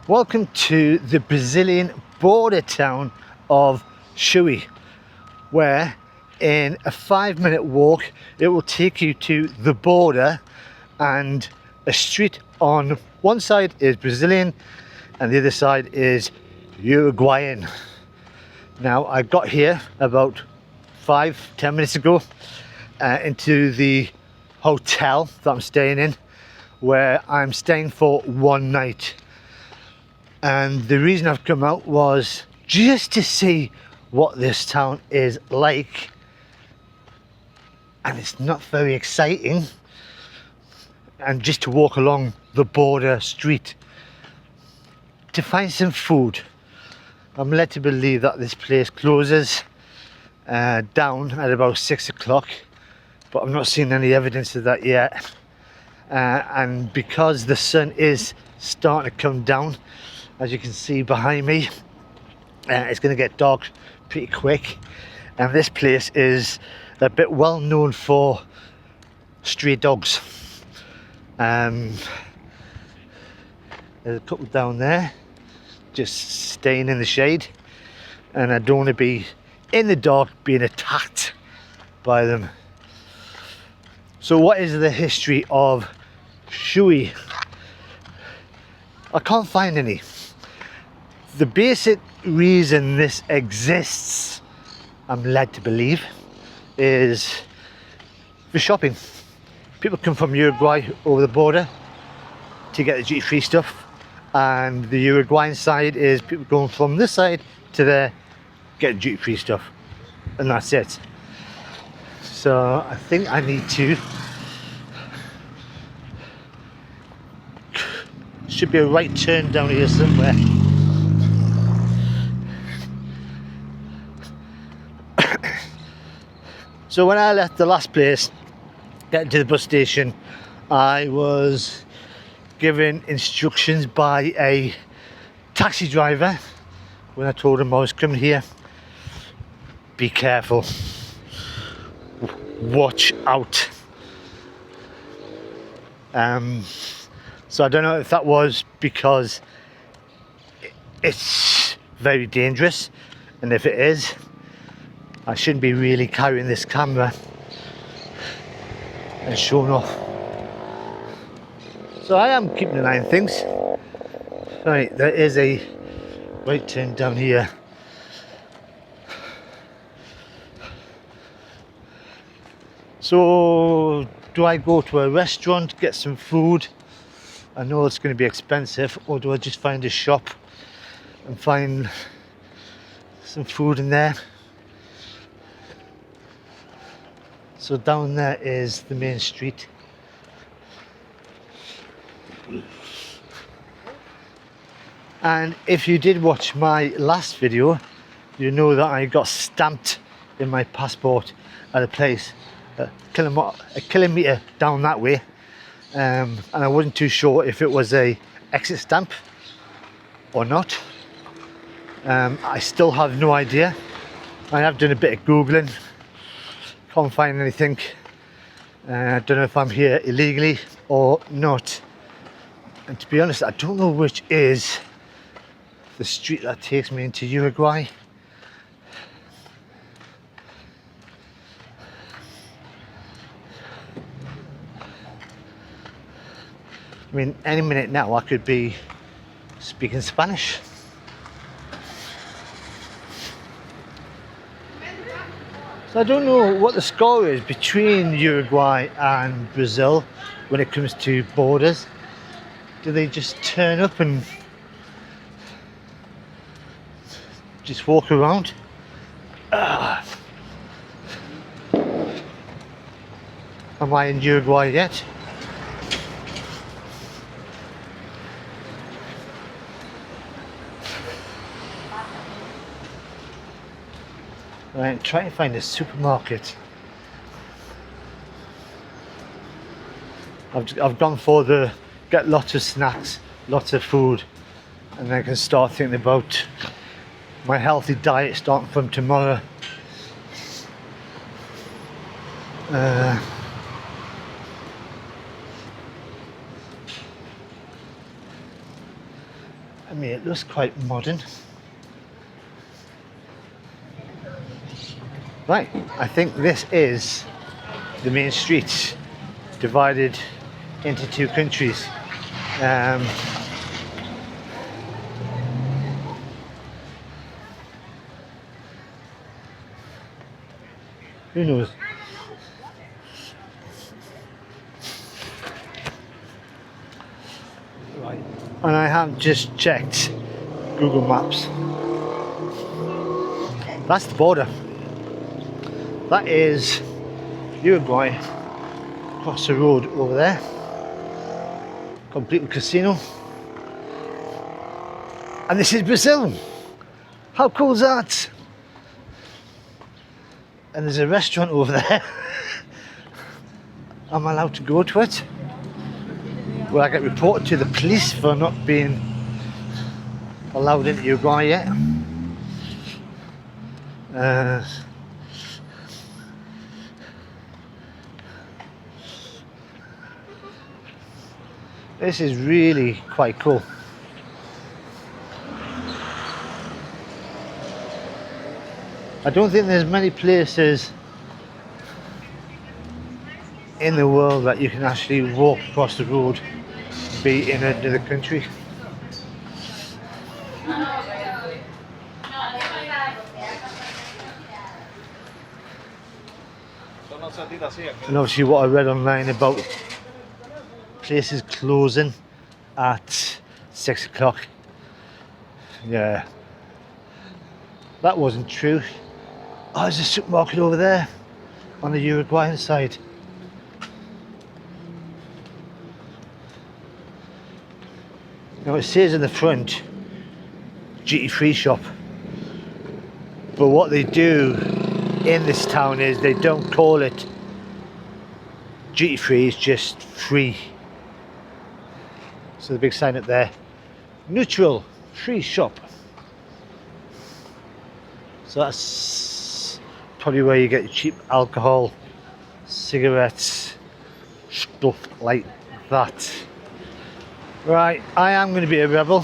Welcome to the Brazilian border town of Chuy, where in a 5-minute walk it will take you to the border, and a street on one side is Brazilian and the other side is Uruguayan. Now I got here about 5-10 minutes ago into the hotel that I'm staying in, where I'm staying for one night. And the reason I've come out was just to see what this town is like, and it's not very exciting, and just to walk along the border street to find some food. I'm led to believe that this place closes down at about 6 o'clock, but I've not seen any evidence of that yet. And because the sun is starting to come down, as you can see behind me, it's going to get dark pretty quick. And this place is a bit well known for stray dogs. There's a couple down there just staying in the shade, and I don't want to be in the dark being attacked by them. So what is the history of Chuy? I can't find any. The basic reason this exists, I'm led to believe, is for shopping. People come from Uruguay over the border to get the duty-free stuff, and the Uruguayan side is people going from this side to there, get duty-free stuff, and that's it. So I think I need to, should be a right turn down here somewhere. So when I left the last place, getting to the bus station, I was given instructions by a taxi driver when I told him I was coming here. Be careful, watch out. So I don't know if that was because it's very dangerous, and if it is, I shouldn't be really carrying this camera and showing off. So I am keeping an eye on things. Right, there is a right turn down here. So do I go to a restaurant, get some food? I know it's going to be expensive, or do I just find a shop and find some food in there? So down there is the main street. And if you did watch my last video, you know that I got stamped in my passport at a place a kilometre down that way, and I wasn't too sure if it was a exit stamp or not. I still have no idea. I have done a bit of googling, can't find anything. I don't know if I'm here illegally or not, and to be honest, I don't know which is the street that takes me into Uruguay. I mean, any minute now I could be speaking Spanish. So I don't know what the score is between Uruguay and Brazil when it comes to borders. Do they just turn up and just walk around? Am I in Uruguay yet? Right, trying to find a supermarket. I've gone for the get lots of snacks, lots of food, and then I can start thinking about my healthy diet starting from tomorrow. I mean, it looks quite modern. Right, I think this is the main street, divided into two countries. Who knows? Right, and I have just checked Google Maps. That's the border. That is Uruguay, across the road over there. Complete with casino. And this is Brazil. How cool is that? And there's a restaurant over there. I'm allowed to go to it. Will I get reported to the police for not being allowed into Uruguay yet? This is really quite cool. I don't think there's many places in the world that you can actually walk across the road, be in another country. And obviously what I read online about places closing at 6 o'clock, yeah, that wasn't true. Oh, there's a supermarket over there on the Uruguayan side. Now it says in the front duty-free shop, but what they do in this town is they don't call it duty-free, it's just free. So the big sign up there, neutral free shop. So that's probably where you get your cheap alcohol, cigarettes, stuff like that. Right, I am going to be a rebel.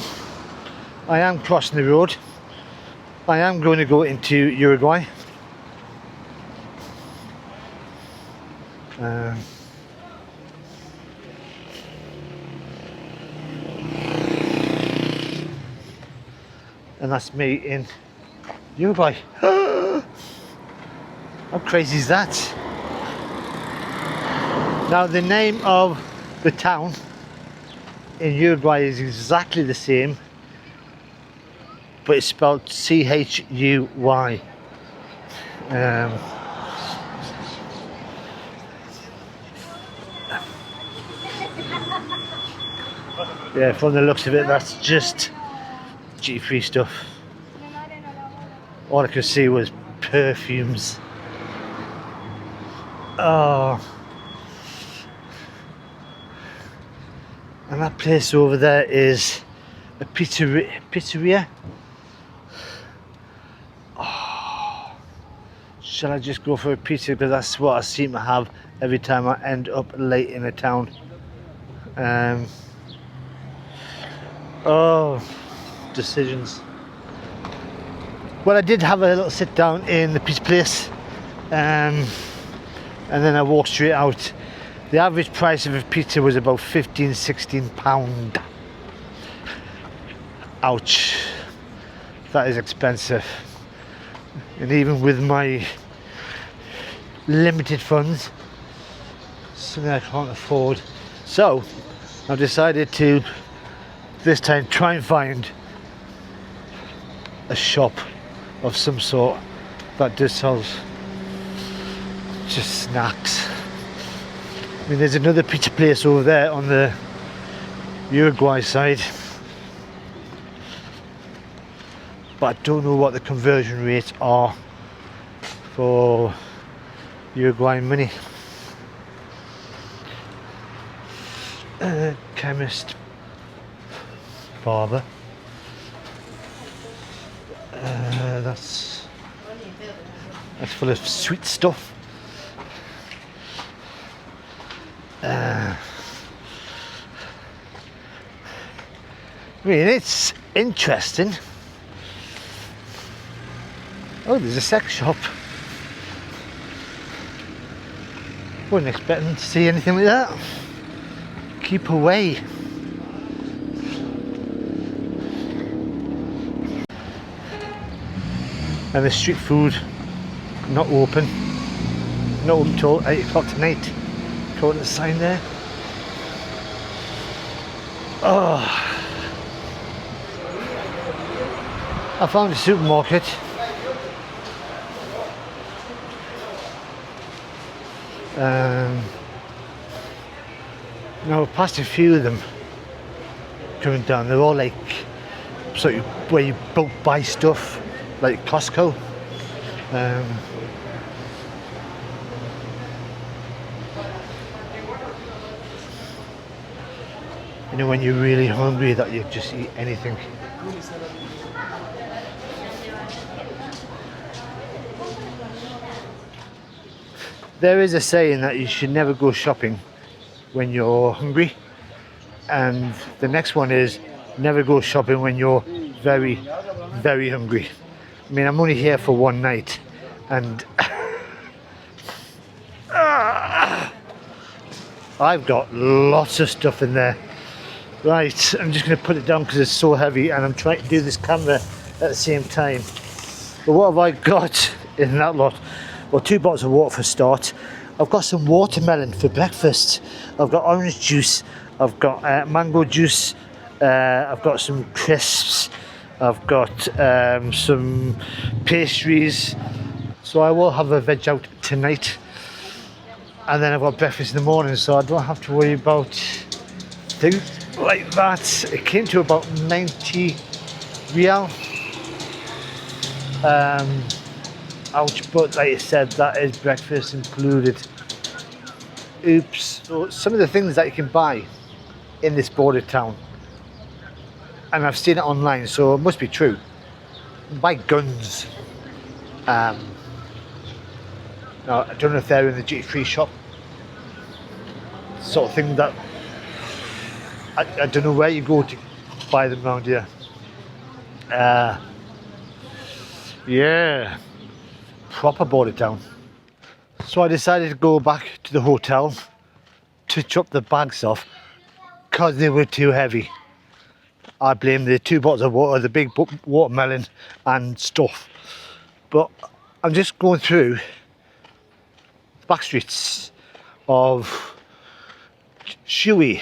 I am crossing the road. I am going to go into Uruguay. And that's me in Uruguay. How crazy is that? Now the name of the town in Uruguay is exactly the same, but it's spelled C-H-U-Y. Yeah, from the looks of it, that's just duty-free stuff. All I could see was perfumes. Oh, and that place over there is a pizzeria. Oh, shall I just go for a pizza, because that's what I seem to have every time I end up late in a town. Oh, decisions. Well, I did have a little sit down in the pizza place, and then I walked straight out. The average price of a pizza was about £15–16. Ouch, that is expensive. And even with my limited funds, something I can't afford. So I've decided to this time try and find a shop of some sort that does sell just snacks. I mean, there's another pizza place over there on the Uruguay side, but I don't know what the conversion rates are for Uruguayan money. Chemist, barber. That's full of sweet stuff. I mean, it's interesting. Oh, there's a sex shop. Wasn't expecting to see anything like that. Keep away. And the street food not open. Not open till 8 o'clock tonight. According to the sign there. Oh, I found a supermarket. Now I passed a few of them coming down. They're all like sort of where you bulk buy stuff, like Costco. You know, when you're really hungry, that you just eat anything. There is a saying that you should never go shopping when you're hungry, and the next one is never go shopping when you're very, very hungry. I mean, I'm only here for one night, and I've got lots of stuff in there. Right, I'm just going to put it down because it's so heavy, and I'm trying to do this camera at the same time. But what have I got in that lot? Well, 2 bottles of water for a start. I've got some watermelon for breakfast. I've got orange juice. I've got mango juice. I've got some crisps. I've got some pastries. So I will have a veg out tonight. And then I've got breakfast in the morning, so I don't have to worry about things like that. It came to about 90 real. Ouch, but like I said, that is breakfast included. Oops. So some of the things that you can buy in this border town, and I've seen it online, so it must be true. Buy guns. Now, I don't know if they're in the duty-free shop. Sort of thing that I don't know where you go to buy them around here. Yeah, proper border town. So I decided to go back to the hotel to chop the bags off because they were too heavy. I blame the 2 bottles of water, the big watermelon and stuff. But I'm just going through the Backstreets of Chuy,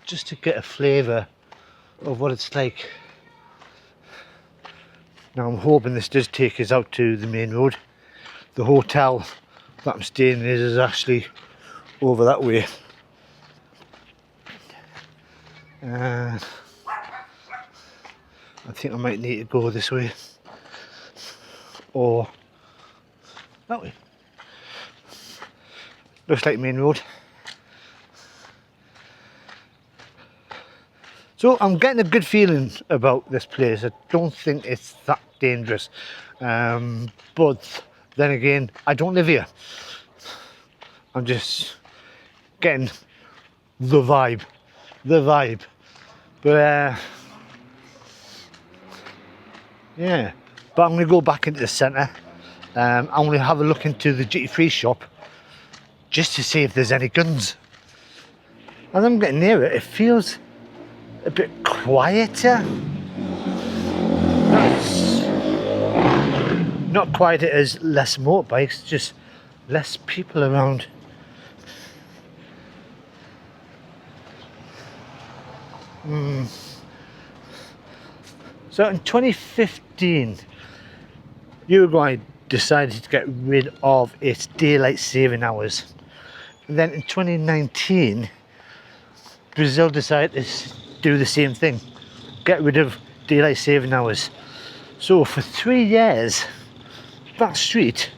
just to get a flavour of what it's like. Now I'm hoping this does take us out to the main road. The hotel that I'm staying in is actually over that way. I think I might need to go this way or that way. Looks like main road. So I'm getting a good feeling about this place. I don't think it's that dangerous, but then again, I don't live here. I'm just getting the vibe. But yeah, but I'm going to go back into the centre. I'm going to have a look into the duty-free shop just to see if there's any guns. As I'm getting near it, it feels a bit quieter. Not quite as less motorbikes, just less people around. So in 2015, Uruguay decided to get rid of its daylight saving hours. And then in 2019, Brazil decided to do the same thing, get rid of daylight saving hours. So for 3 years, that street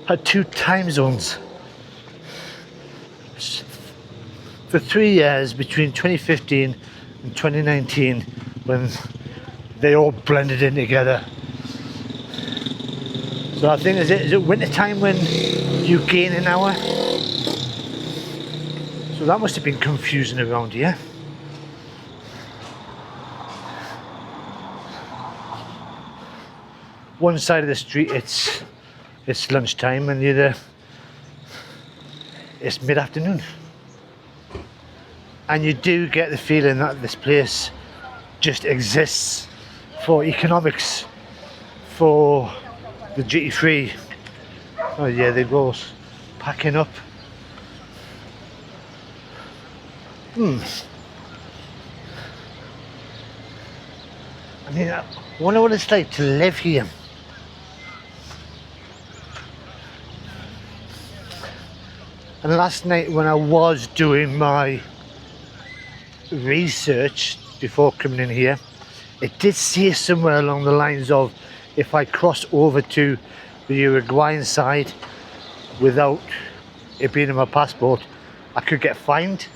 had 2 time zones. For 3 years, between 2015 and 2019, when they all blended in together. So I think, is it winter time when you gain an hour? So that must have been confusing around here. one side of the street it's lunchtime, and the other it's mid-afternoon. And you do get the feeling that this place just exists for economics, for the duty free. Oh yeah, they go packing up. I mean, I wonder what it's like to live here. And last night when I was doing my research before coming in here, it did say somewhere along the lines of if I cross over to the Uruguayan side without it being in my passport, I could get fined.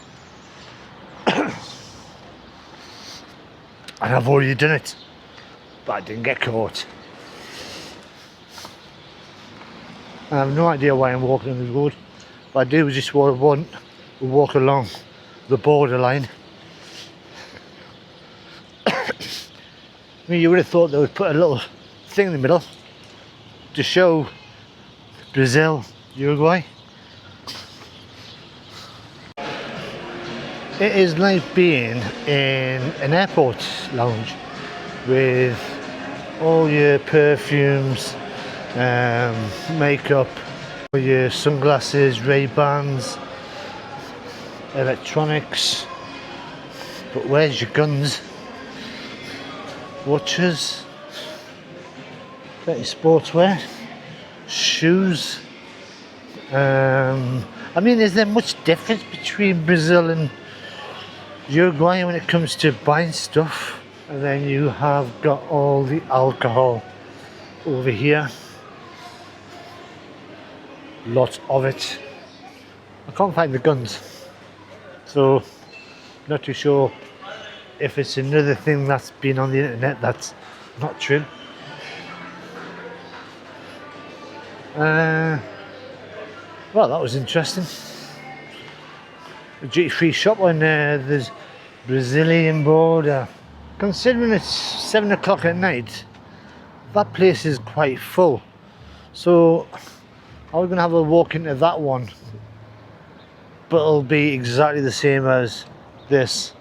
And I've already done it, but I didn't get caught. I have no idea why I'm walking on the road, but I do just want to walk along the borderline. I mean, you would have thought they would put a little thing in the middle to show Brazil, Uruguay. It is like being in an airport lounge with all your perfumes, makeup, all your sunglasses, Ray-Bans, electronics. But where's your guns? Watches, petty sportswear, shoes. I mean, is there much difference between Brazil and Uruguay when it comes to buying stuff? And then you have got all the alcohol over here, lots of it. I can't find the guns, so not too sure if it's another thing that's been on the internet that's not true. Well, that was interesting. A duty-free shop on there's Brazilian border. Considering it's 7 o'clock at night, that place is quite full. So I was going to have a walk into that one, but it'll be exactly the same as this.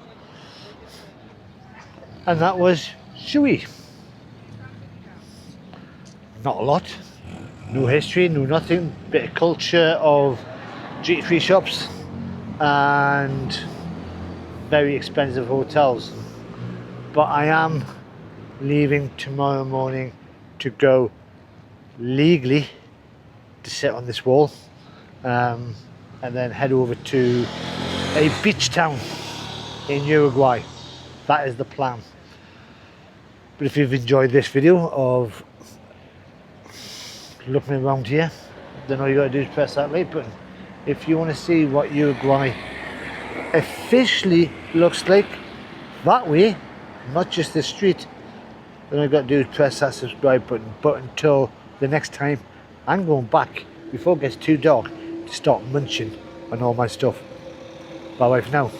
And that was Chuy. Not a lot, no history, no nothing, bit of culture of duty-free shops and very expensive hotels. But I am leaving tomorrow morning to go legally to sit on this wall, and then head over to a beach town in Uruguay. That is the plan. But if you've enjoyed this video of looking around here, then all you got to do is press that like button. If you want to see what Uruguay officially looks like that way, not just the street, then all you got to do is press that subscribe button. But until the next time, I'm going back before it gets too dark to start munching on all my stuff. Bye bye for now.